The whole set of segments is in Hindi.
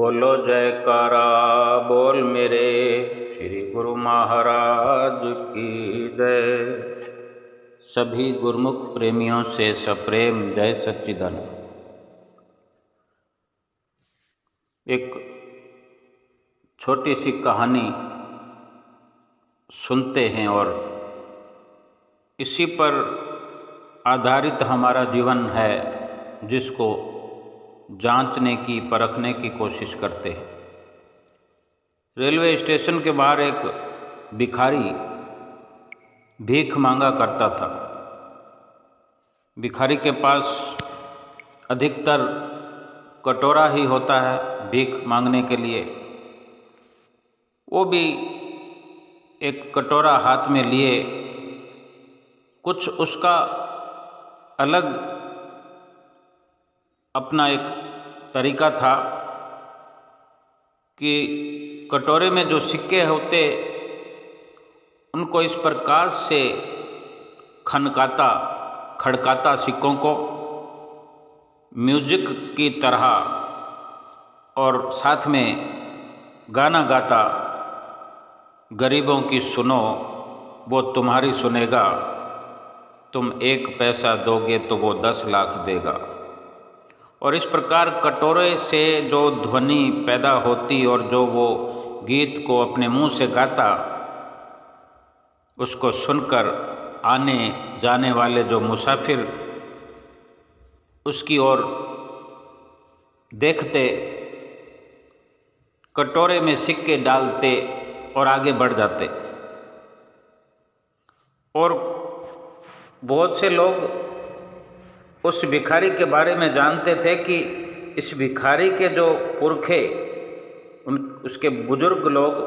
बोलो जयकारा बोल मेरे श्री गुरु महाराज की जय। सभी गुरुमुख प्रेमियों से सप्रेम जय सच्चिदानंद। एक छोटी सी कहानी सुनते हैं और इसी पर आधारित हमारा जीवन है, जिसको जांचने की परखने की कोशिश करते हैं। रेलवे स्टेशन के बाहर एक भिखारी भीख मांगा करता था। भिखारी के पास अधिकतर कटोरा ही होता है भीख मांगने के लिए। वो भी एक कटोरा हाथ में लिए, कुछ उसका अलग अपना एक तरीका था कि कटोरे में जो सिक्के होते उनको इस प्रकार से खड़काता सिक्कों को म्यूजिक की तरह, और साथ में गाना गाता, गरीबों की सुनो वो तुम्हारी सुनेगा, तुम 1 पैसा दोगे तो वो 10 लाख देगा। और इस प्रकार कटोरे से जो ध्वनि पैदा होती और जो वो गीत को अपने मुंह से गाता, उसको सुनकर आने जाने वाले जो मुसाफिर उसकी ओर देखते, कटोरे में सिक्के डालते और आगे बढ़ जाते। और बहुत से लोग उस भिखारी के बारे में जानते थे कि इस भिखारी के जो पुरखे, उसके बुजुर्ग लोग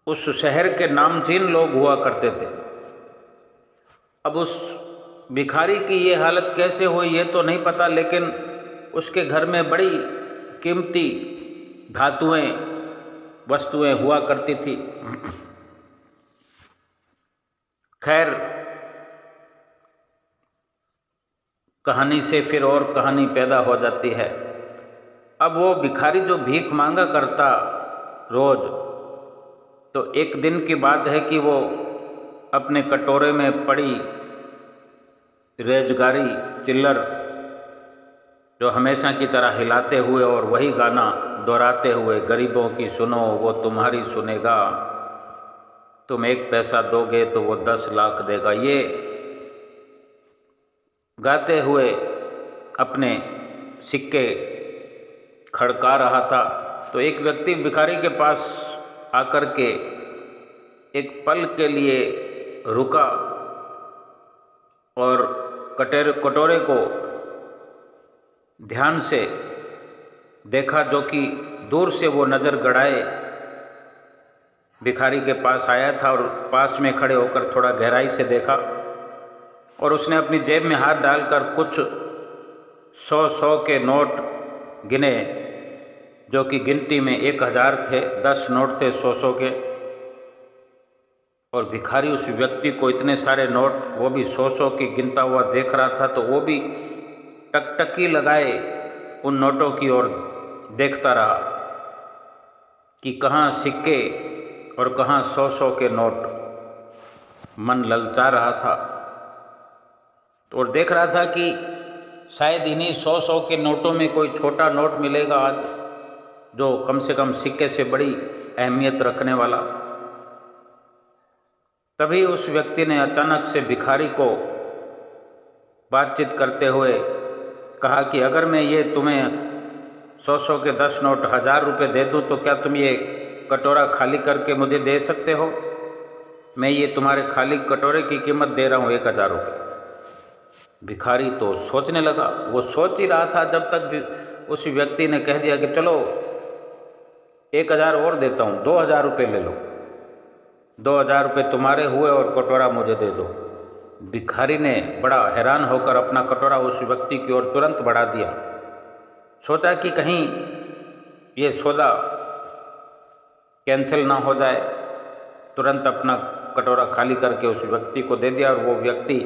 उस शहर के नामचीन लोग हुआ करते थे। अब उस भिखारी की ये हालत कैसे हुई ये तो नहीं पता, लेकिन उसके घर में बड़ी कीमती धातुएं वस्तुएं हुआ करती थी। खैर, कहानी से फिर और कहानी पैदा हो जाती है। अब वो भिखारी जो भीख मांगा करता रोज, तो एक दिन की बात है कि वो अपने कटोरे में पड़ी रेजगारी चिल्लर जो हमेशा की तरह हिलाते हुए और वही गाना दोहराते हुए, गरीबों की सुनो वो तुम्हारी सुनेगा, तुम 1 पैसा दोगे तो वो 10 लाख देगा, ये गाते हुए अपने सिक्के खड़का रहा था। तो एक व्यक्ति भिखारी के पास आकर के एक पल के लिए रुका और कटोरे को ध्यान से देखा, जो कि दूर से वो नज़र गड़ाए भिखारी के पास आया था, और पास में खड़े होकर थोड़ा गहराई से देखा, और उसने अपनी जेब में हाथ डालकर कुछ 100 के नोट गिने, जो कि गिनती में 1000 थे, 10 नोट थे 100 के। और भिखारी उस व्यक्ति को इतने सारे नोट, वो भी 100 की गिनता हुआ देख रहा था, तो वो भी टकटकी लगाए उन नोटों की ओर देखता रहा कि कहाँ सिक्के और कहाँ 100 के नोट। मन ललचा रहा था और देख रहा था कि शायद इन्हीं 100 के नोटों में कोई छोटा नोट मिलेगा आज, जो कम से कम सिक्के से बड़ी अहमियत रखने वाला। तभी उस व्यक्ति ने अचानक से भिखारी को बातचीत करते हुए कहा कि अगर मैं ये तुम्हें 100 के 10 नोट 1000 रुपये दे दूँ तो क्या तुम ये कटोरा खाली करके मुझे दे सकते हो? मैं ये तुम्हारे खाली कटोरे की कीमत दे रहा हूँ 1000 रुपये। भिखारी तो सोचने लगा, वो सोच ही रहा था जब तक भी उस व्यक्ति ने कह दिया कि चलो 1000 और देता हूँ, 2000 रुपये ले लो, 2000 रुपये तुम्हारे हुए और कटोरा मुझे दे दो। भिखारी ने बड़ा हैरान होकर अपना कटोरा उस व्यक्ति की ओर तुरंत बढ़ा दिया। सोचा कि कहीं ये सौदा कैंसिल ना हो जाए, तुरंत अपना कटोरा खाली करके उस व्यक्ति को दे दिया। और वो व्यक्ति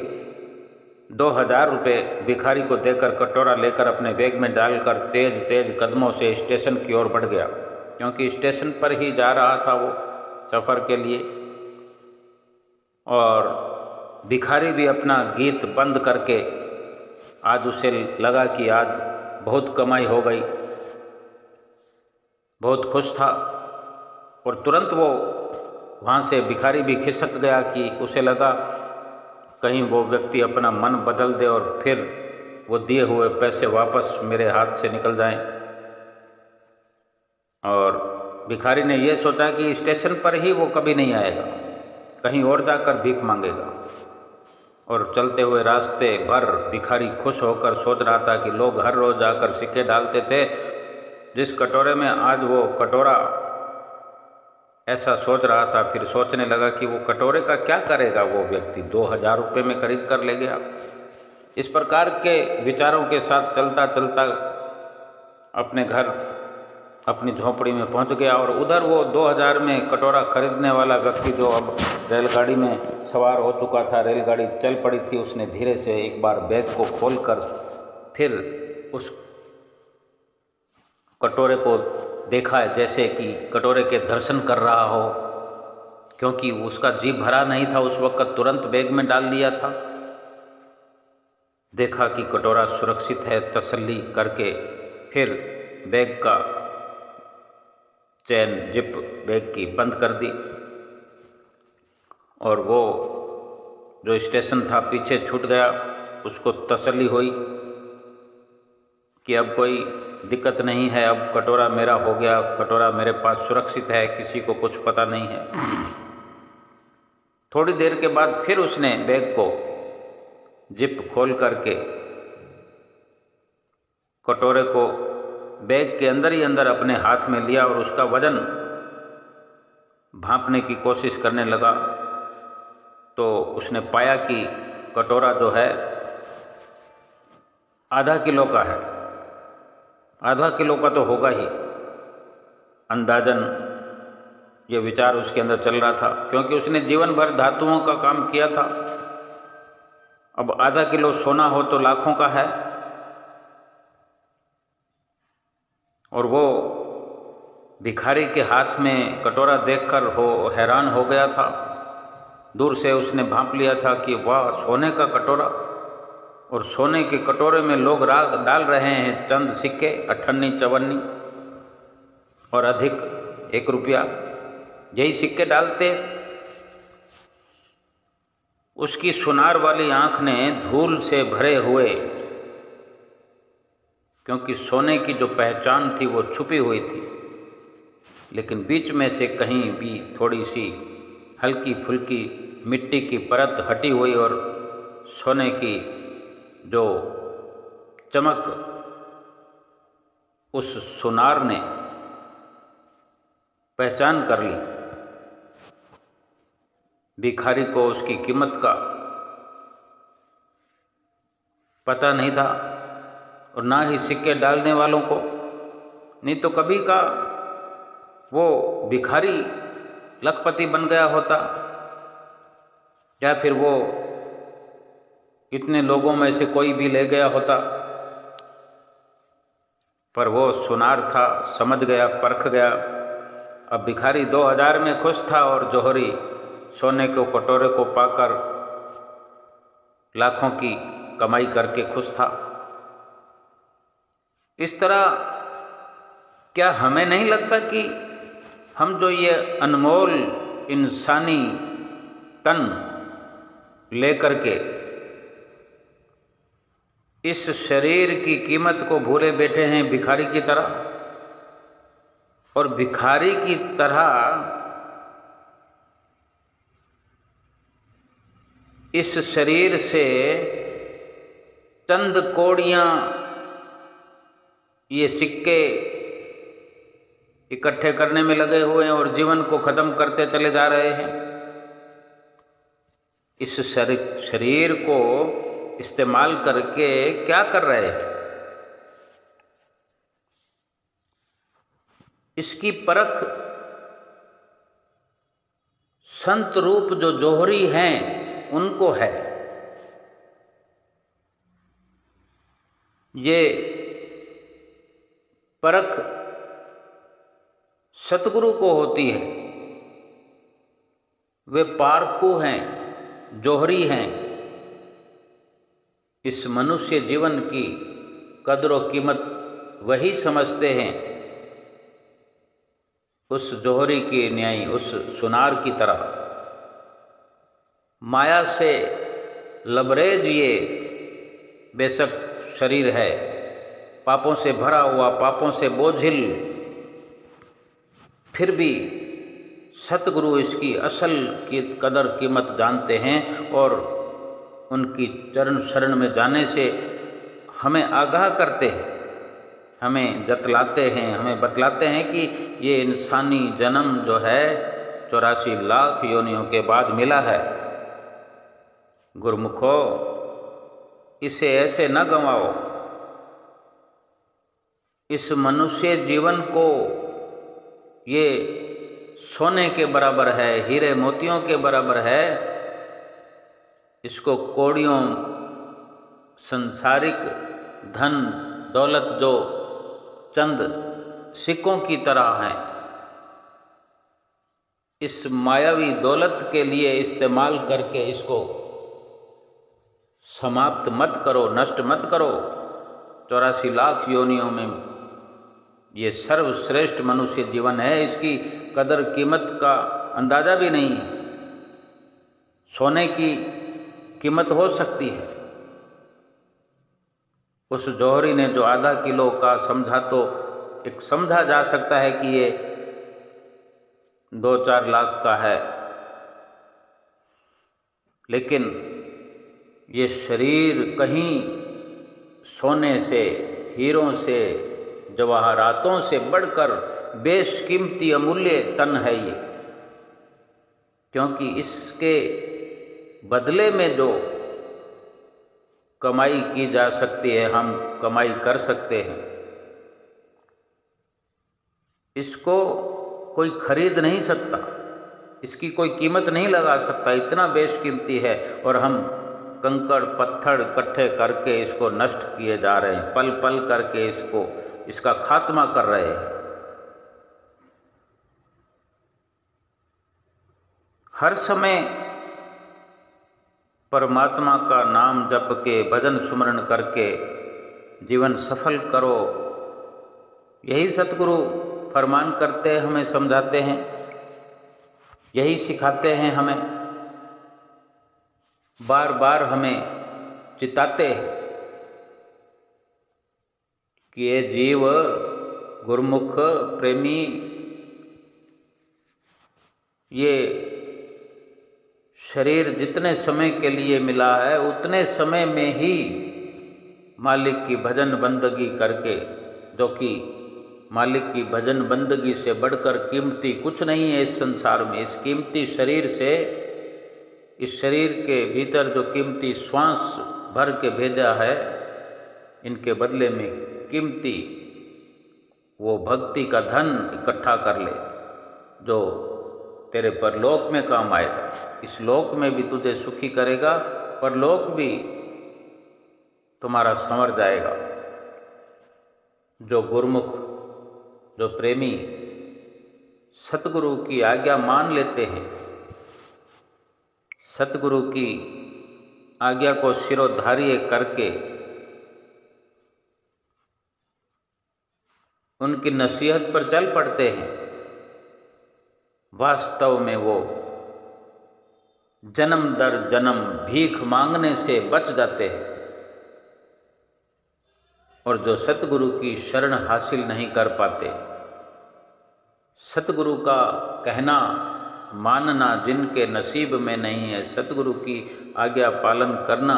2,000 रुपये भिखारी को देकर कटोरा लेकर अपने बैग में डालकर तेज तेज कदमों से स्टेशन की ओर बढ़ गया, क्योंकि स्टेशन पर ही जा रहा था वो सफ़र के लिए। और भिखारी भी अपना गीत बंद करके आज उसे लगा कि आज बहुत कमाई हो गई, बहुत खुश था। और तुरंत वो वहाँ से भिखारी भी खिसक गया कि उसे लगा कहीं वो व्यक्ति अपना मन बदल दे और फिर वो दिए हुए पैसे वापस मेरे हाथ से निकल जाएं। और भिखारी ने ये सोचा कि स्टेशन पर ही वो कभी नहीं आएगा, कहीं और जाकर भीख मांगेगा। और चलते हुए रास्ते भर भिखारी खुश होकर सोच रहा था कि लोग हर रोज़ आकर सिक्के डालते थे, जिस कटोरे में आज वो कटोरा, ऐसा सोच रहा था। फिर सोचने लगा कि वो कटोरे का क्या करेगा वो व्यक्ति, 2,000 रुपये में खरीद कर ले गया। इस प्रकार के विचारों के साथ चलता चलता अपने घर, अपनी झोंपड़ी में पहुंच गया। और उधर वो 2,000 में कटोरा खरीदने वाला व्यक्ति, जो अब रेलगाड़ी में सवार हो चुका था, रेलगाड़ी चल पड़ी थी, उसने धीरे से एक बार बैग को खोलकर फिर उस कटोरे को देखा है, जैसे कि कटोरे के दर्शन कर रहा हो, क्योंकि उसका जी भरा नहीं था उस वक्त। तुरंत बैग में डाल लिया था। देखा कि कटोरा सुरक्षित है, तसल्ली करके फिर बैग का चैन, जिप बैग की बंद कर दी। और वो जो स्टेशन था पीछे छूट गया, उसको तसल्ली हुई कि अब कोई दिक्कत नहीं है, अब कटोरा मेरा हो गया, कटोरा मेरे पास सुरक्षित है, किसी को कुछ पता नहीं है। थोड़ी देर के बाद फिर उसने बैग को जिप खोल करके कटोरे को बैग के अंदर ही अंदर अपने हाथ में लिया और उसका वजन भांपने की कोशिश करने लगा। तो उसने पाया कि कटोरा जो है आधा किलो का है। आधा किलो का तो होगा ही, अंदाजन ये विचार उसके अंदर चल रहा था, क्योंकि उसने जीवन भर धातुओं का काम किया था। अब आधा किलो सोना हो तो लाखों का है। और वो भिखारी के हाथ में कटोरा देखकर हो हैरान हो गया था। दूर से उसने भांप लिया था कि वाह, सोने का कटोरा, और सोने के कटोरे में लोग राग डाल रहे हैं चंद सिक्के, 58 54 और अधिक 1 रुपया, यही सिक्के डालते। उसकी सुनार वाली आंख ने धूल से भरे हुए, क्योंकि सोने की जो पहचान थी वो छुपी हुई थी, लेकिन बीच में से कहीं भी थोड़ी सी हल्की फुल्की मिट्टी की परत हटी हुई और सोने की जो चमक उस सुनार ने पहचान कर ली। भिखारी को उसकी कीमत का पता नहीं था, और ना ही सिक्के डालने वालों को। नहीं तो कभी का वो भिखारी लखपति बन गया होता, या फिर वो इतने लोगों में से कोई भी ले गया होता। पर वो सुनार था, समझ गया, परख गया। अब भिखारी 2,000 में खुश था और जौहरी सोने के कटोरे को पाकर लाखों की कमाई करके खुश था। इस तरह क्या हमें नहीं लगता कि हम जो ये अनमोल इंसानी तन लेकर के इस शरीर की कीमत को भूले बैठे हैं भिखारी की तरह, और भिखारी की तरह इस शरीर से चंद कौड़ियाँ, ये सिक्के इकट्ठे करने में लगे हुए हैं और जीवन को खत्म करते चले जा रहे हैं। इस शरीर को इस्तेमाल करके क्या कर रहे हैं, इसकी परख संत रूप जो जौहरी हैं उनको है। ये परख सतगुरु को होती है। वे पारखू हैं, जोहरी हैं। इस मनुष्य जीवन की कदर व कीमत वही समझते हैं, उस जोहरी की न्याय, उस सुनार की तरह। माया से लबरेज ये बेशक शरीर है, पापों से भरा हुआ, पापों से बोझिल, फिर भी सतगुरु इसकी असल की कदर कीमत जानते हैं और उनकी चरण शरण में जाने से हमें आगाह करते हैं, हमें जतलाते हैं, हमें बतलाते हैं कि ये इंसानी जन्म जो है 84 लाख योनियों के बाद मिला है। गुरुमुखो, इसे ऐसे न गंवाओ। इस मनुष्य जीवन को ये सोने के बराबर है, हीरे मोतियों के बराबर है। इसको कौड़ियों, संसारिक धन दौलत जो चंद सिक्कों की तरह हैं, इस मायावी दौलत के लिए इस्तेमाल करके इसको समाप्त मत करो, नष्ट मत करो। 84 लाख योनियों में ये सर्वश्रेष्ठ मनुष्य जीवन है, इसकी कदर कीमत का अंदाज़ा भी नहीं है। सोने की कीमत हो सकती है। उस जौहरी ने जो आधा किलो का समझा, तो एक समझा जा सकता है कि ये 2-4 लाख का है, लेकिन ये शरीर कहीं सोने से, हीरों से, जवाहरातों से बढ़कर बेशकीमती अमूल्य तन है ये। क्योंकि इसके बदले में जो कमाई की जा सकती है, हम कमाई कर सकते हैं, इसको कोई खरीद नहीं सकता, इसकी कोई कीमत नहीं लगा सकता, इतना बेशकीमती है। और हम कंकड़ पत्थर इकट्ठे करके इसको नष्ट किए जा रहे हैं, पल पल करके इसका खात्मा कर रहे हैं। हर समय परमात्मा का नाम जप के, भजन सुमरण करके जीवन सफल करो, यही सतगुरु फरमान करते हैं, हमें समझाते हैं, यही सिखाते हैं, हमें बार बार हमें चिताते हैं कि ये जीव गुरुमुख प्रेमी, ये शरीर जितने समय के लिए मिला है, उतने समय में ही मालिक की भजन बंदगी करके, जो कि मालिक की भजन बंदगी से बढ़कर कीमती कुछ नहीं है इस संसार में। इस कीमती शरीर से, इस शरीर के भीतर जो कीमती श्वास भर के भेजा है, इनके बदले में कीमती वो भक्ति का धन इकट्ठा कर ले, जो तेरे परलोक में काम आएगा। इस लोक में भी तुझे सुखी करेगा, परलोक भी तुम्हारा संवर जाएगा। जो गुरुमुख, जो प्रेमी सतगुरु की आज्ञा मान लेते हैं, सतगुरु की आज्ञा को शिरोधार्य करके उनकी नसीहत पर चल पड़ते हैं, वास्तव में वो जन्म दर जन्म भीख मांगने से बच जाते हैं। और जो सतगुरु की शरण हासिल नहीं कर पाते, सतगुरु का कहना मानना जिनके नसीब में नहीं है, सतगुरु की आज्ञा पालन करना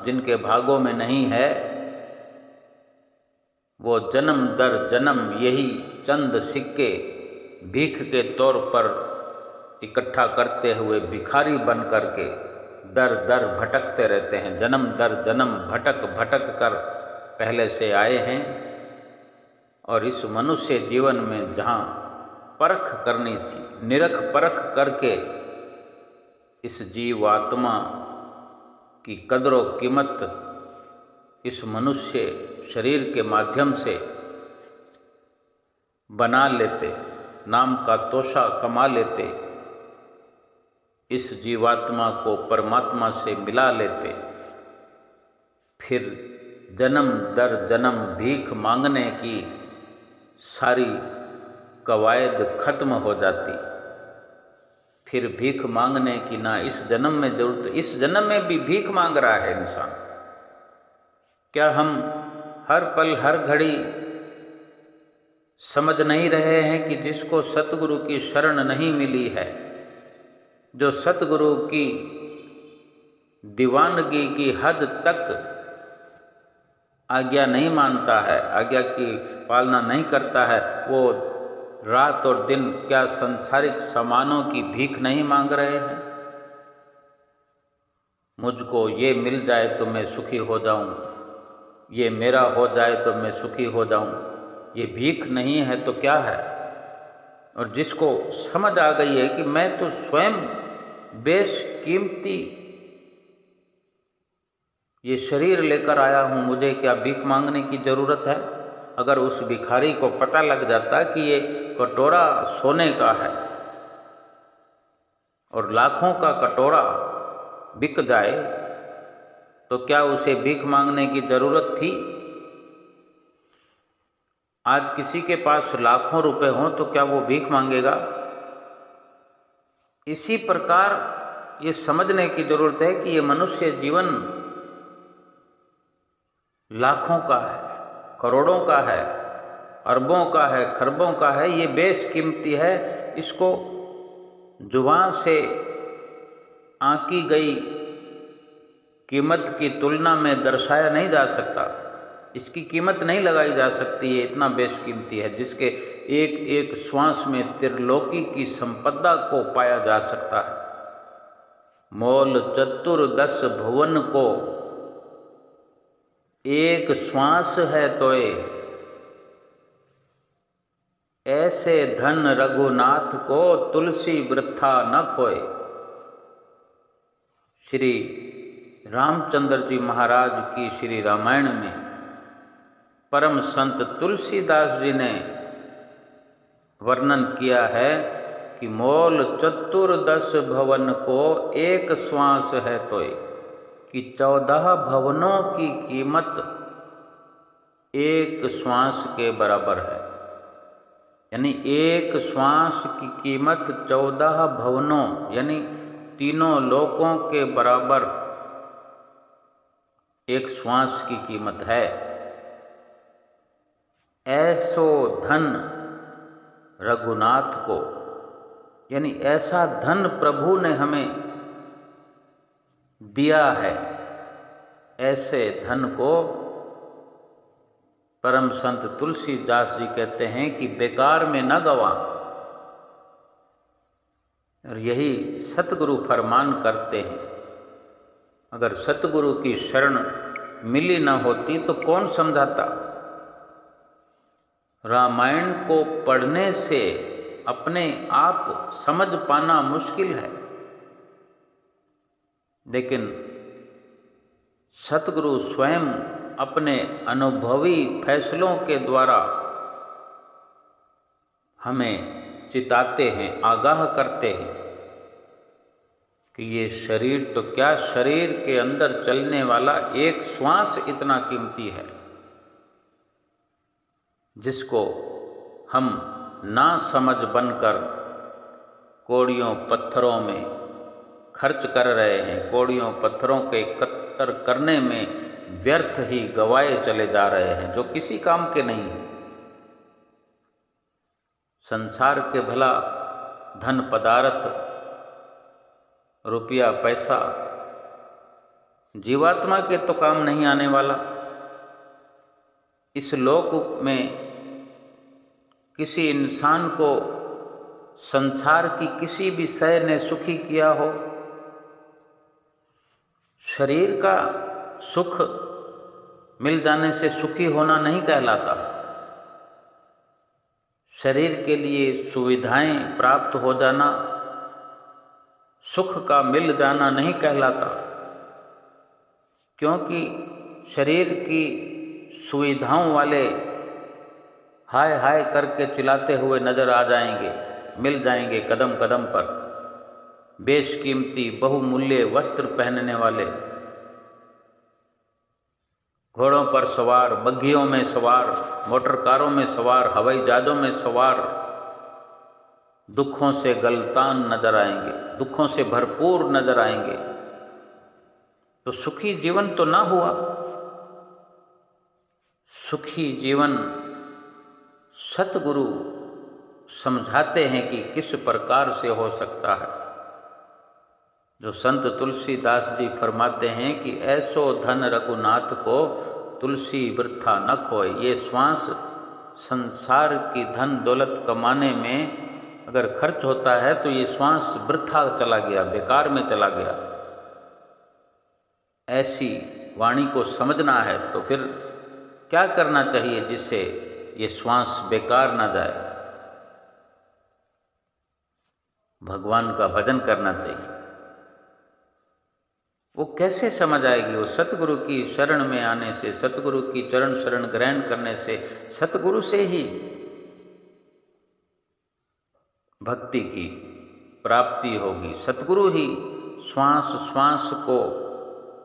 जिनके भागों में नहीं है, वो जन्म दर जन्म यही चंद सिक्के भीख के तौर पर इकट्ठा करते हुए भिखारी बन करके दर दर भटकते रहते हैं। जन्म दर जन्म भटक भटक कर पहले से आए हैं। और इस मनुष्य जीवन में जहाँ परख करनी थी, निरख परख करके इस जीवात्मा की कदर व कीमत, इस मनुष्य शरीर के माध्यम से बना लेते, नाम का तोषा कमा लेते, इस जीवात्मा को परमात्मा से मिला लेते, फिर जन्म दर जन्म भीख मांगने की सारी कवायद खत्म हो जाती। फिर भीख मांगने की ना इस जन्म में जरूरत, इस जन्म में भी भीख मांग रहा है इंसान। क्या हम हर पल हर घड़ी समझ नहीं रहे हैं कि जिसको सतगुरु की शरण नहीं मिली है, जो सतगुरु की दीवानगी की हद तक आज्ञा नहीं मानता है, आज्ञा की पालना नहीं करता है, वो रात और दिन क्या संसारिक सामानों की भीख नहीं मांग रहे हैं? मुझको ये मिल जाए तो मैं सुखी हो जाऊं, ये मेरा हो जाए तो मैं सुखी हो जाऊं, ये भीख नहीं है तो क्या है? और जिसको समझ आ गई है कि मैं तो स्वयं बेशकीमती ये शरीर लेकर आया हूँ, मुझे क्या भीख मांगने की ज़रूरत है? अगर उस भिखारी को पता लग जाता कि ये कटोरा सोने का है और लाखों का कटोरा बिक जाए तो क्या उसे भीख मांगने की ज़रूरत थी? आज किसी के पास लाखों रुपए हों तो क्या वो भीख मांगेगा? इसी प्रकार ये समझने की ज़रूरत है कि ये मनुष्य जीवन लाखों का है, करोड़ों का है, अरबों का है, खरबों का है, ये बेशकीमती है। इसको जुबान से आंकी गई कीमत की तुलना में दर्शाया नहीं जा सकता, इसकी कीमत नहीं लगाई जा सकती, ये इतना बेशकीमती है जिसके एक एक श्वास में त्रिलोकी की संपदा को पाया जा सकता है। मोल चतुर्दश भुवन को एक श्वास है तोय, ऐसे धन रघुनाथ को तुलसी वृथा न खोए। श्री रामचंद्र जी महाराज की श्री रामायण में परम संत तुलसीदास जी ने वर्णन किया है कि मोल चतुर्दश भवन को एक श्वास है तोय, कि 14 भवनों की कीमत एक श्वास के बराबर है। यानी एक श्वास की कीमत 14 भवनों यानी तीनों लोकों के बराबर एक श्वास की कीमत है। ऐसो धन रघुनाथ को, यानी ऐसा धन प्रभु ने हमें दिया है, ऐसे धन को परम संत तुलसीदास जी कहते हैं कि बेकार में न गवा। और यही सतगुरु फरमान करते हैं। अगर सतगुरु की शरण मिली न होती तो कौन समझाता? रामायण को पढ़ने से अपने आप समझ पाना मुश्किल है, लेकिन सतगुरु स्वयं अपने अनुभवी फैसलों के द्वारा हमें चिताते हैं, आगाह करते हैं कि ये शरीर तो क्या, शरीर के अंदर चलने वाला एक श्वास इतना कीमती है जिसको हम ना समझ बनकर कौड़ियों पत्थरों में खर्च कर रहे हैं, कौड़ियों पत्थरों के एकत्र करने में व्यर्थ ही गवाए चले जा रहे हैं, जो किसी काम के नहीं हैं। संसार के भला धन पदार्थ, रुपया पैसा जीवात्मा के तो काम नहीं आने वाला। इस लोक में किसी इंसान को संसार की किसी भी शय ने सुखी किया हो? शरीर का सुख मिल जाने से सुखी होना नहीं कहलाता। शरीर के लिए सुविधाएं प्राप्त हो जाना सुख का मिल जाना नहीं कहलाता, क्योंकि शरीर की सुविधाओं वाले हाय हाय करके चिल्लाते हुए नजर आ जाएंगे, मिल जाएंगे कदम कदम पर। बेशकीमती बहुमूल्य वस्त्र पहनने वाले, घोड़ों पर सवार, बग्घियों में सवार, मोटर कारों में सवार, हवाई जहाज़ों में सवार, दुखों से गलतान नजर आएंगे, दुखों से भरपूर नजर आएंगे। तो सुखी जीवन तो ना हुआ। सुखी जीवन सतगुरु समझाते हैं कि किस प्रकार से हो सकता है। जो संत तुलसीदास जी फरमाते हैं कि ऐसो धन रघुनाथ को तुलसी वृथा न खोए। ये श्वास संसार की धन दौलत कमाने में अगर खर्च होता है तो ये श्वास वृथा चला गया, बेकार में चला गया। ऐसी वाणी को समझना है तो फिर क्या करना चाहिए जिससे ये श्वास बेकार ना जाए? भगवान का भजन करना चाहिए। वो कैसे समझ आएगी? वो सतगुरु की शरण में आने से, सतगुरु की चरण शरण ग्रहण करने से, सतगुरु से ही भक्ति की प्राप्ति होगी। सतगुरु ही श्वास श्वास को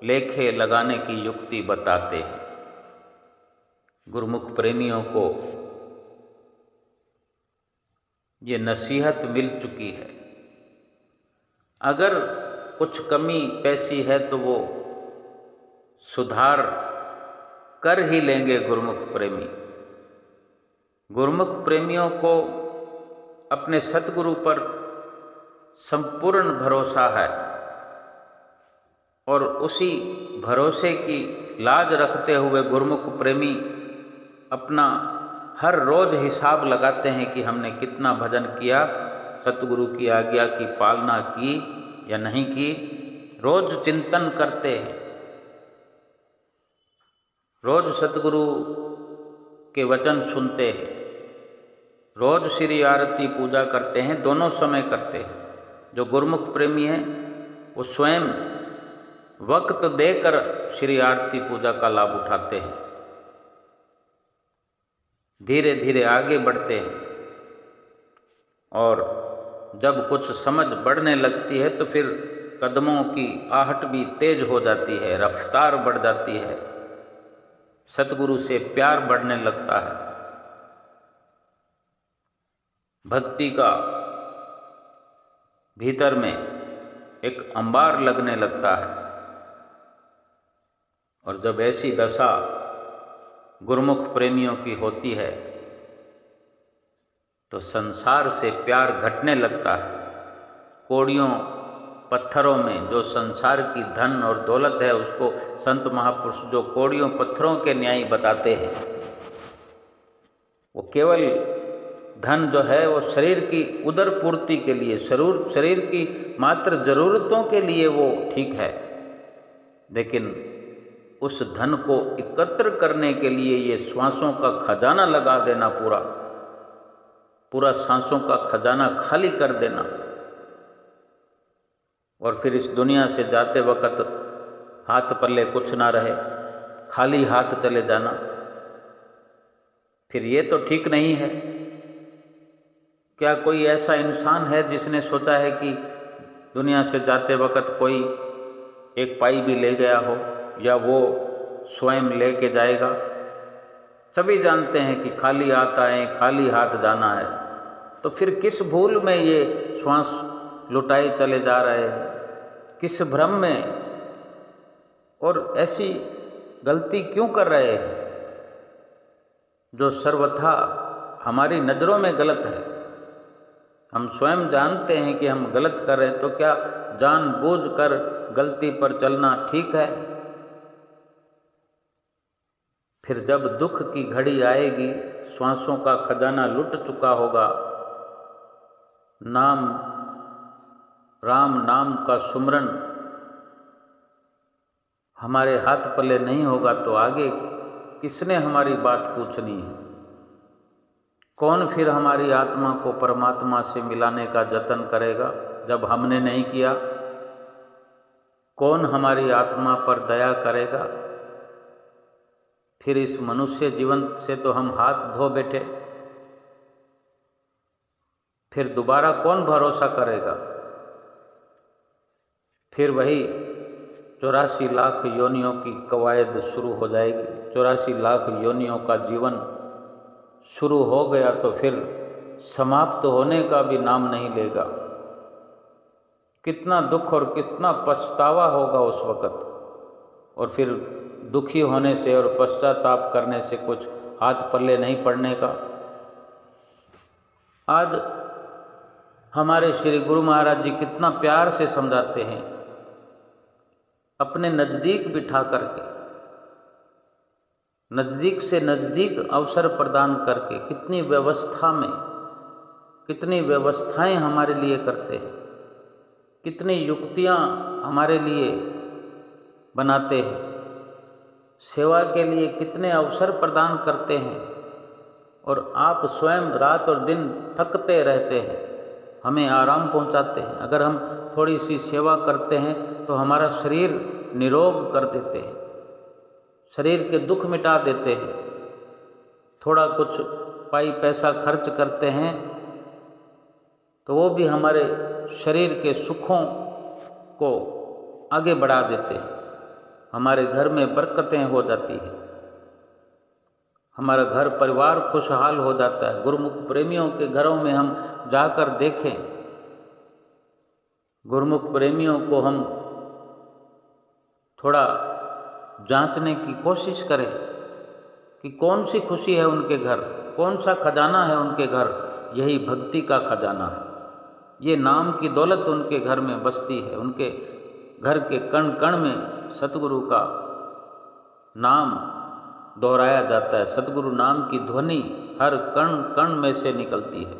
लेखे लगाने की युक्ति बताते हैं। गुरुमुख प्रेमियों को ये नसीहत मिल चुकी है। अगर कुछ कमी पैसी है तो वो सुधार कर ही लेंगे गुरुमुख प्रेमी। गुरुमुख प्रेमियों को अपने सतगुरु पर संपूर्ण भरोसा है और उसी भरोसे की लाज रखते हुए गुरुमुख प्रेमी अपना हर रोज हिसाब लगाते हैं कि हमने कितना भजन किया, सतगुरु की आज्ञा की पालना की या नहीं की। रोज चिंतन करते हैं, रोज सतगुरु के वचन सुनते हैं, रोज श्री आरती पूजा करते हैं, दोनों समय करते हैं। जो गुरुमुख प्रेमी हैं वो स्वयं वक्त देकर श्री आरती पूजा का लाभ उठाते हैं, धीरे धीरे आगे बढ़ते हैं और जब कुछ समझ बढ़ने लगती है तो फिर कदमों की आहट भी तेज हो जाती है, रफ्तार बढ़ जाती है, सतगुरु से प्यार बढ़ने लगता है, भक्ति का भीतर में एक अंबार लगने लगता है। और जब ऐसी दशा गुरुमुख प्रेमियों की होती है तो संसार से प्यार घटने लगता है। कौड़ियों पत्थरों में जो संसार की धन और दौलत है उसको संत महापुरुष जो कौड़ियों पत्थरों के न्याय बताते हैं, वो केवल धन जो है वो शरीर की उदर पूर्ति के लिए, शरीर की मात्र जरूरतों के लिए वो ठीक है, लेकिन उस धन को एकत्र करने के लिए ये श्वासों का खजाना लगा देना, पूरा सांसों का खजाना खाली कर देना और फिर इस दुनिया से जाते वक्त हाथ पल्ले कुछ ना रहे, खाली हाथ चले जाना, फिर ये तो ठीक नहीं है। क्या कोई ऐसा इंसान है जिसने सोचा है कि दुनिया से जाते वक्त कोई एक पाई भी ले गया हो या वो स्वयं लेके जाएगा? सभी जानते हैं कि खाली हाथ आए, खाली हाथ जाना है। तो फिर किस भूल में ये श्वास लुटाए चले जा रहे हैं, किस भ्रम में, और ऐसी गलती क्यों कर रहे हैं जो सर्वथा हमारी नज़रों में गलत है? हम स्वयं जानते हैं कि हम गलत कर रहे हैं, तो क्या जानबूझकर गलती पर चलना ठीक है? फिर जब दुख की घड़ी आएगी, श्वासों का खजाना लुट चुका होगा, राम नाम का सुमरन हमारे हाथ पल्ले नहीं होगा, तो आगे किसने हमारी बात पूछनी है? कौन फिर हमारी आत्मा को परमात्मा से मिलाने का जतन करेगा जब हमने नहीं किया? कौन हमारी आत्मा पर दया करेगा? फिर इस मनुष्य जीवन से तो हम हाथ धो बैठे, फिर दोबारा कौन भरोसा करेगा? फिर वही 84 लाख योनियों की कवायद शुरू हो जाएगी। 84 लाख योनियों का जीवन शुरू हो गया तो फिर समाप्त होने का भी नाम नहीं लेगा। कितना दुख और कितना पछतावा होगा उस वक़्त। और फिर दुखी होने से और पश्चाताप करने से कुछ हाथ पल्ले नहीं पड़ने का। आज हमारे श्री गुरु महाराज जी कितना प्यार से समझाते हैं, अपने नज़दीक बिठा करके, नज़दीक से नज़दीक अवसर प्रदान करके, कितनी व्यवस्था में, कितनी व्यवस्थाएं हमारे लिए करते हैं, कितनी युक्तियां हमारे लिए बनाते हैं, सेवा के लिए कितने अवसर प्रदान करते हैं। और आप स्वयं रात और दिन थकते रहते हैं, हमें आराम पहुंचाते हैं। अगर हम थोड़ी सी सेवा करते हैं तो हमारा शरीर निरोग कर देते हैं, शरीर के दुख मिटा देते हैं। थोड़ा कुछ पाई पैसा खर्च करते हैं तो वो भी हमारे शरीर के सुखों को आगे बढ़ा देते हैं। हमारे घर में बरकतें हो जाती है, हमारा घर परिवार खुशहाल हो जाता है। गुरुमुख प्रेमियों के घरों में हम जाकर देखें, गुरुमुख प्रेमियों को हम थोड़ा जांचने की कोशिश करें कि कौन सी खुशी है उनके घर, कौन सा खजाना है उनके घर। यही भक्ति का खजाना है, ये नाम की दौलत उनके घर में बसती है। उनके घर के कण कण में सतगुरु का नाम दोहराया जाता है। सतगुरु नाम की ध्वनि हर कण कण में से निकलती है,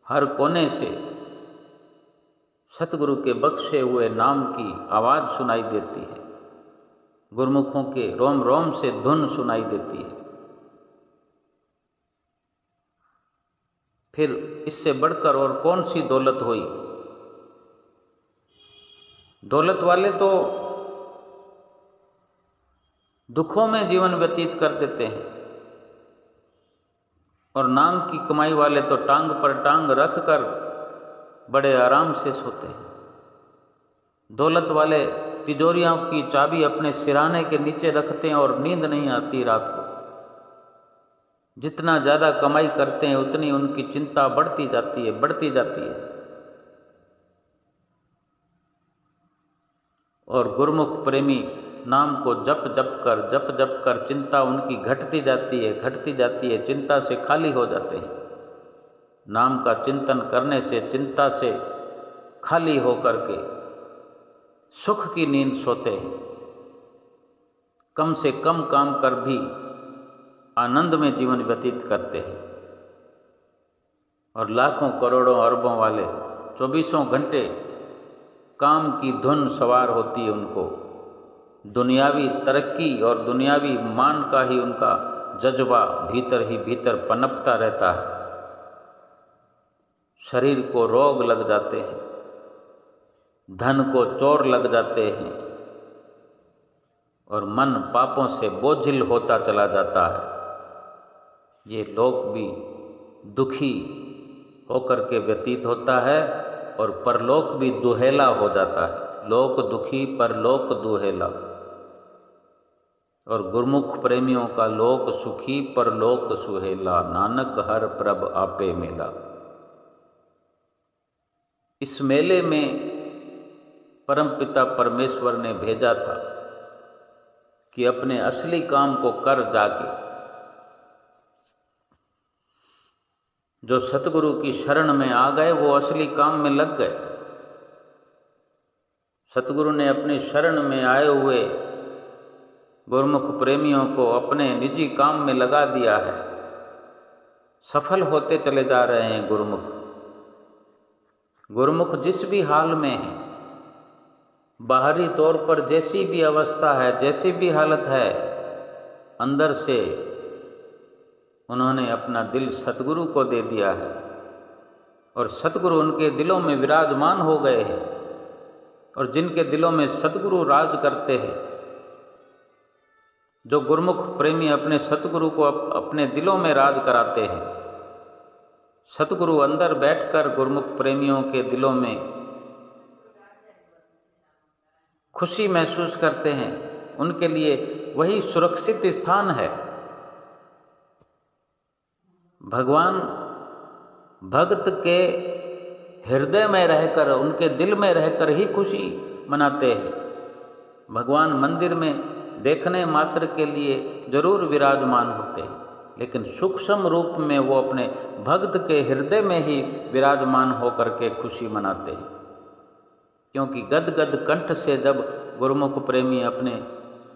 हर कोने से सतगुरु के बख्शे हुए नाम की आवाज़ सुनाई देती है, गुरुमुखों के रोम रोम से धुन सुनाई देती है। फिर इससे बढ़कर और कौन सी दौलत हुई? दौलत वाले तो दुखों में जीवन व्यतीत कर देते हैं और नाम की कमाई वाले तो टांग पर टांग रख कर बड़े आराम से सोते हैं। दौलत वाले तिजोरियों की चाबी अपने सिरहाने के नीचे रखते हैं और नींद नहीं आती रात को। जितना ज़्यादा कमाई करते हैं उतनी उनकी चिंता बढ़ती जाती है, बढ़ती जाती है। और गुरुमुख प्रेमी नाम को जप जप कर चिंता उनकी घटती जाती है, घटती जाती है, चिंता से खाली हो जाते हैं। नाम का चिंतन करने से, चिंता से खाली होकर के सुख की नींद सोते हैं। कम से कम काम कर भी आनंद में जीवन व्यतीत करते हैं। और लाखों करोड़ों अरबों वाले 24 घंटे काम की धुन सवार होती है उनको। दुनियावी तरक्की और दुनियावी मान का ही उनका जज्बा भीतर ही भीतर पनपता रहता है। शरीर को रोग लग जाते हैं, धन को चोर लग जाते हैं और मन पापों से बोझिल होता चला जाता है। ये लोक भी दुखी होकर के व्यतीत होता है और परलोक भी दुहेला हो जाता है। लोक दुखी परलोक दुहेला। और गुरुमुख प्रेमियों का लोक सुखी परलोक सुहेला, नानक हर प्रभ आपे मेला। इस मेले में परमपिता परमेश्वर ने भेजा था कि अपने असली काम को कर जाके जो सतगुरु की शरण में आ गए वो असली काम में लग गए। सतगुरु ने अपनी शरण में आए हुए गुरुमुख प्रेमियों को अपने निजी काम में लगा दिया है। सफल होते चले जा रहे हैं गुरुमुख। गुरुमुख जिस भी हाल में है, बाहरी तौर पर जैसी भी अवस्था है, जैसी भी हालत है, अंदर से उन्होंने अपना दिल सतगुरु को दे दिया है और सतगुरु उनके दिलों में विराजमान हो गए हैं। और जिनके दिलों में सतगुरु राज करते हैं जो गुरुमुख प्रेमी अपने सतगुरु को अपने दिलों में राज कराते हैं, सतगुरु अंदर बैठकर गुरुमुख प्रेमियों के दिलों में खुशी महसूस करते हैं, उनके लिए वही सुरक्षित स्थान है। भगवान भक्त के हृदय में रहकर, उनके दिल में रहकर ही खुशी मनाते हैं। भगवान मंदिर में देखने मात्र के लिए जरूर विराजमान होते हैं, लेकिन सूक्ष्म रूप में वो अपने भक्त के हृदय में ही विराजमान होकर के खुशी मनाते हैं। क्योंकि गदगद कंठ से जब गुरुमुख प्रेमी अपने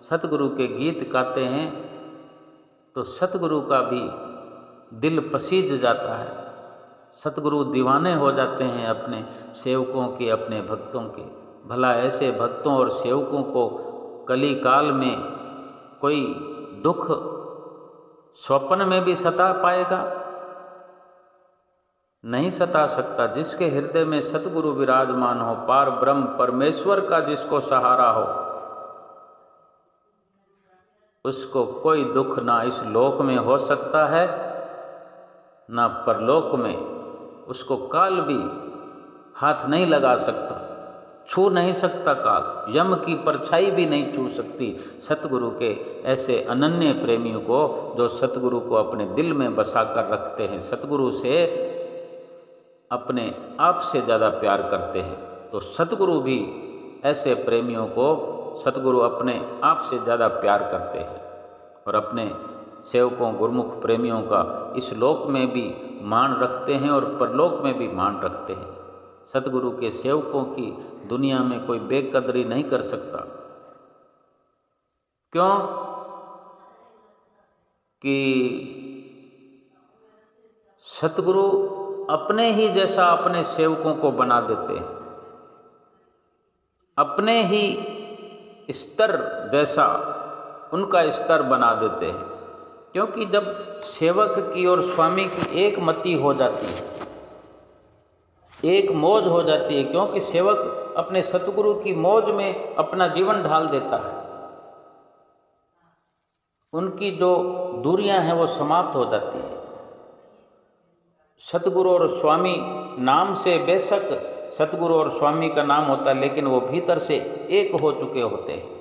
सतगुरु के गीत गाते हैं तो सतगुरु का भी दिल पसीज जाता है। सतगुरु दीवाने हो जाते हैं अपने सेवकों के, अपने भक्तों के। भला ऐसे भक्तों और सेवकों को कली काल में कोई दुख स्वप्न में भी सता पाएगा? नहीं सता सकता। जिसके हृदय में सतगुरु विराजमान हो, पार ब्रह्म परमेश्वर का जिसको सहारा हो, उसको कोई दुख ना इस लोक में हो सकता है ना परलोक में। उसको काल भी हाथ नहीं लगा सकता, छू नहीं सकता काल, यम की परछाई भी नहीं छू सकती सतगुरु के ऐसे अनन्य प्रेमियों को, जो सतगुरु को अपने दिल में बसा कर रखते हैं, सतगुरु से अपने आप से ज़्यादा प्यार करते हैं। तो सतगुरु भी ऐसे प्रेमियों को, सतगुरु अपने आप से ज़्यादा प्यार करते हैं और अपने सेवकों गुरुमुख प्रेमियों का इस लोक में भी मान रखते हैं और परलोक में भी मान रखते हैं। सतगुरु के सेवकों की दुनिया में कोई बेकदरी नहीं कर सकता। क्यों? कि सतगुरु अपने ही जैसा अपने सेवकों को बना देते हैं, अपने ही स्तर जैसा उनका स्तर बना देते हैं। क्योंकि जब सेवक की और स्वामी की एक मति हो जाती है, एक मौज हो जाती है, क्योंकि सेवक अपने सतगुरु की मौज में अपना जीवन ढाल देता है, उनकी जो दूरियां हैं वो समाप्त हो जाती हैं। सतगुरु और स्वामी नाम से बेशक सतगुरु और स्वामी का नाम होता है, लेकिन वो भीतर से एक हो चुके होते हैं।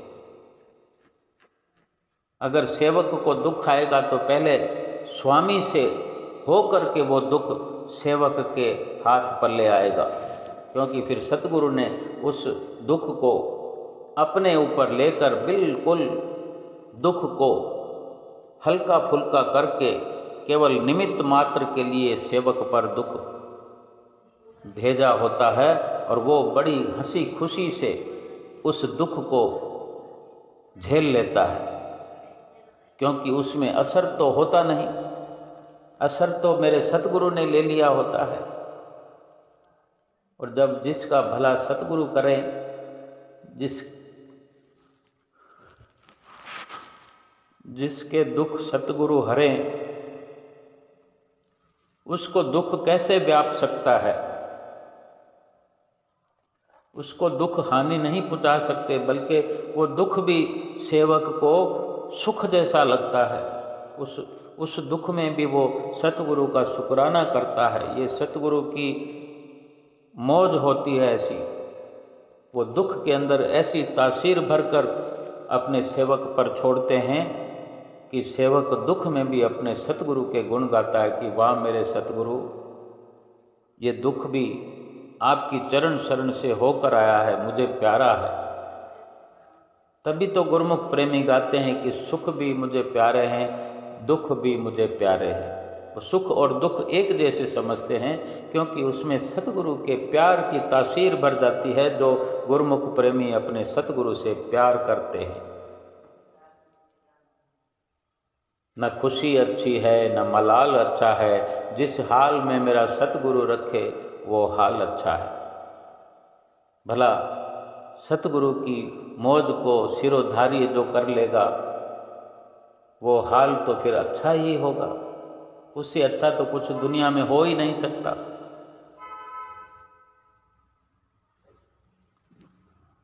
अगर सेवक को दुख आएगा तो पहले स्वामी से हो करके वो दुख सेवक के हाथ पल्ले आएगा, क्योंकि फिर सतगुरु ने उस दुख को अपने ऊपर लेकर बिल्कुल दुख को हल्का फुल्का करके केवल निमित्त मात्र के लिए सेवक पर दुख भेजा होता है, और वो बड़ी हंसी खुशी से उस दुख को झेल लेता है, क्योंकि उसमें असर तो होता नहीं, असर तो मेरे सतगुरु ने ले लिया होता है। और जब जिसका भला सतगुरु करें, जिसके दुख सतगुरु हरें, उसको दुख कैसे व्याप सकता है? उसको दुख हानि नहीं पहुंचा सकते, बल्कि वो दुख भी सेवक को सुख जैसा लगता है। उस दुख में भी वो सतगुरु का शुक्राना करता है। ये सतगुरु की मौज होती है ऐसी, वो दुख के अंदर ऐसी तासीर भरकर अपने सेवक पर छोड़ते हैं कि सेवक दुख में भी अपने सतगुरु के गुण गाता है कि वाह मेरे सतगुरु, ये दुख भी आपकी चरण शरण से होकर आया है, मुझे प्यारा है। तभी तो गुरुमुख प्रेमी गाते हैं कि सुख भी मुझे प्यारे हैं, दुख भी मुझे प्यारे हैं। वो सुख और दुख एक जैसे समझते हैं, क्योंकि उसमें सतगुरु के प्यार की तासीर भर जाती है, जो गुरुमुख प्रेमी अपने सतगुरु से प्यार करते हैं। न खुशी अच्छी है न मलाल अच्छा है, जिस हाल में मेरा सतगुरु रखे वो हाल अच्छा है। भला सतगुरु की मौज को सिरोधार्य जो कर लेगा वो हाल तो फिर अच्छा ही होगा, उससे अच्छा तो कुछ दुनिया में हो ही नहीं सकता।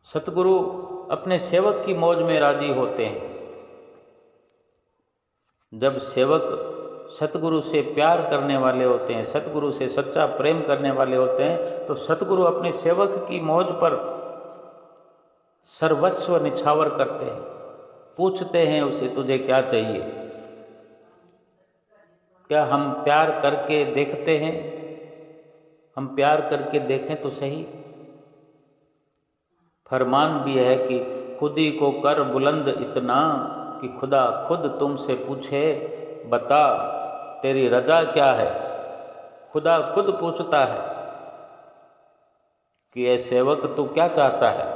सतगुरु अपने सेवक की मौज में राजी होते हैं, जब सेवक सतगुरु से प्यार करने वाले होते हैं, सतगुरु से सच्चा प्रेम करने वाले होते हैं, तो सतगुरु अपने सेवक की मौज पर सर्वस्व निछावर करते हैं, पूछते हैं उसे तुझे क्या चाहिए। क्या हम प्यार करके देखते हैं? हम प्यार करके देखें तो सही। फरमान भी है कि खुद ही को कर बुलंद इतना कि खुदा खुद तुमसे पूछे बता तेरी रजा क्या है। खुदा खुद पूछता है कि ये सेवक तू क्या चाहता है।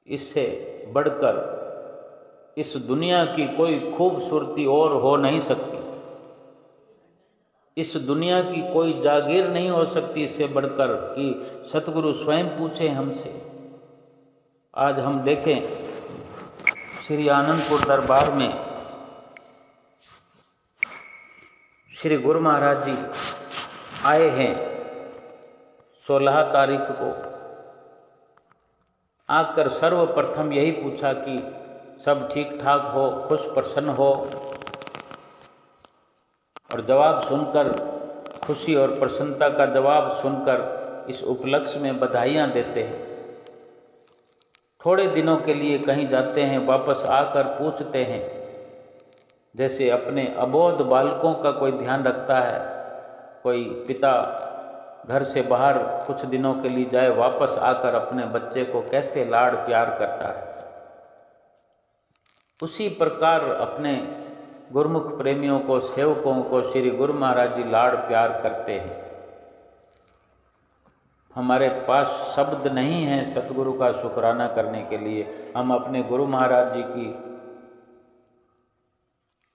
इससे बढ़कर इस दुनिया की कोई खूबसूरती और हो नहीं सकती, इस दुनिया की कोई जागीर नहीं हो सकती इससे बढ़कर कि सतगुरु स्वयं पूछे हमसे। आज हम देखें श्री आनंदपुर दरबार में श्री गुरु महाराज जी आए हैं 16 तारीख को। आकर सर्वप्रथम यही पूछा कि सब ठीक ठाक हो, खुश प्रसन्न हो, और जवाब सुनकर, खुशी और प्रसन्नता का जवाब सुनकर इस उपलक्ष्य में बधाइयाँ देते हैं। थोड़े दिनों के लिए कहीं जाते हैं, वापस आकर पूछते हैं, जैसे अपने अबोध बालकों का कोई ध्यान रखता है। कोई पिता घर से बाहर कुछ दिनों के लिए जाए, वापस आकर अपने बच्चे को कैसे लाड़ प्यार करता है, उसी प्रकार अपने गुरुमुख प्रेमियों को, सेवकों को श्री गुरु महाराज जी लाड़ प्यार करते हैं। हमारे पास शब्द नहीं है सतगुरु का शुक्राना करने के लिए। हम अपने गुरु महाराज जी की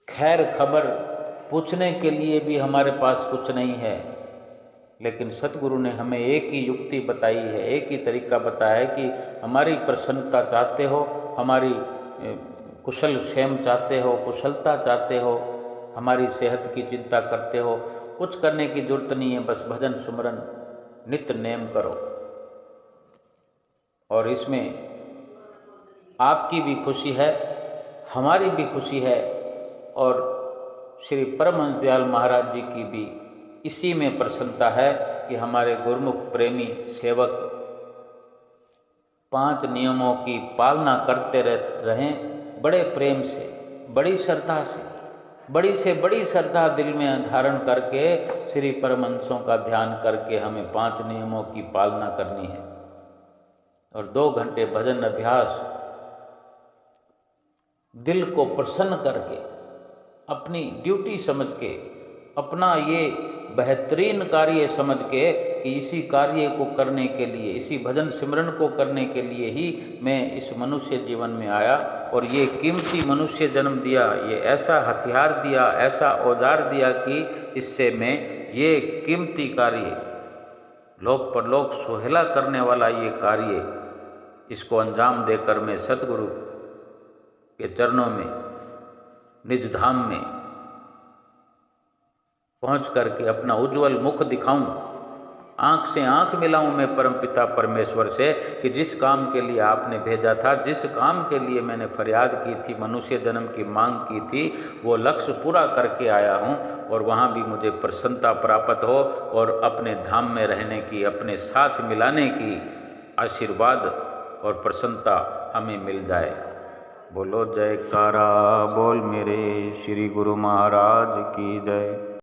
खैर खबर पूछने के लिए भी हमारे पास कुछ नहीं है। लेकिन सतगुरु ने हमें एक ही युक्ति बताई है, एक ही तरीका बताया है कि हमारी प्रसन्नता चाहते हो, हमारी कुशल क्षेम चाहते हो, कुशलता चाहते हो, हमारी सेहत की चिंता करते हो, कुछ करने की जरूरत नहीं है, बस भजन सुमरन नित्य नेम करो। और इसमें आपकी भी खुशी है, हमारी भी खुशी है, और श्री परमहंस दयाल महाराज जी की भी इसी में प्रसन्नता है कि हमारे गुरुमुख प्रेमी सेवक 5 नियमों की पालना करते रहें, बड़े प्रेम से, बड़ी श्रद्धा से बड़ी श्रद्धा दिल में धारण करके श्री परमहंसों का ध्यान करके हमें 5 नियमों की पालना करनी है। और 2 घंटे भजन अभ्यास दिल को प्रसन्न करके, अपनी ड्यूटी समझ के, अपना ये बेहतरीन कार्य समझ के कि इसी कार्य को करने के लिए, इसी भजन सिमरन को करने के लिए ही मैं इस मनुष्य जीवन में आया, और ये कीमती मनुष्य जन्म दिया, ये ऐसा हथियार दिया, ऐसा औजार दिया कि इससे मैं ये कीमती कार्य, लोक परलोक सुहेला करने वाला ये कार्य, इसको अंजाम देकर मैं सतगुरु के चरणों में, निज धाम में पहुँच करके अपना उज्जवल मुख दिखाऊं, आँख से आँख मिलाऊं मैं परमपिता परमेश्वर से कि जिस काम के लिए आपने भेजा था, जिस काम के लिए मैंने फरियाद की थी, मनुष्य जन्म की मांग की थी, वो लक्ष्य पूरा करके आया हूँ, और वहाँ भी मुझे प्रसन्नता प्राप्त हो और अपने धाम में रहने की, अपने साथ मिलाने की आशीर्वाद और प्रसन्नता हमें मिल जाए। बोलो जयकारा बोल मेरे श्री गुरु महाराज की जय।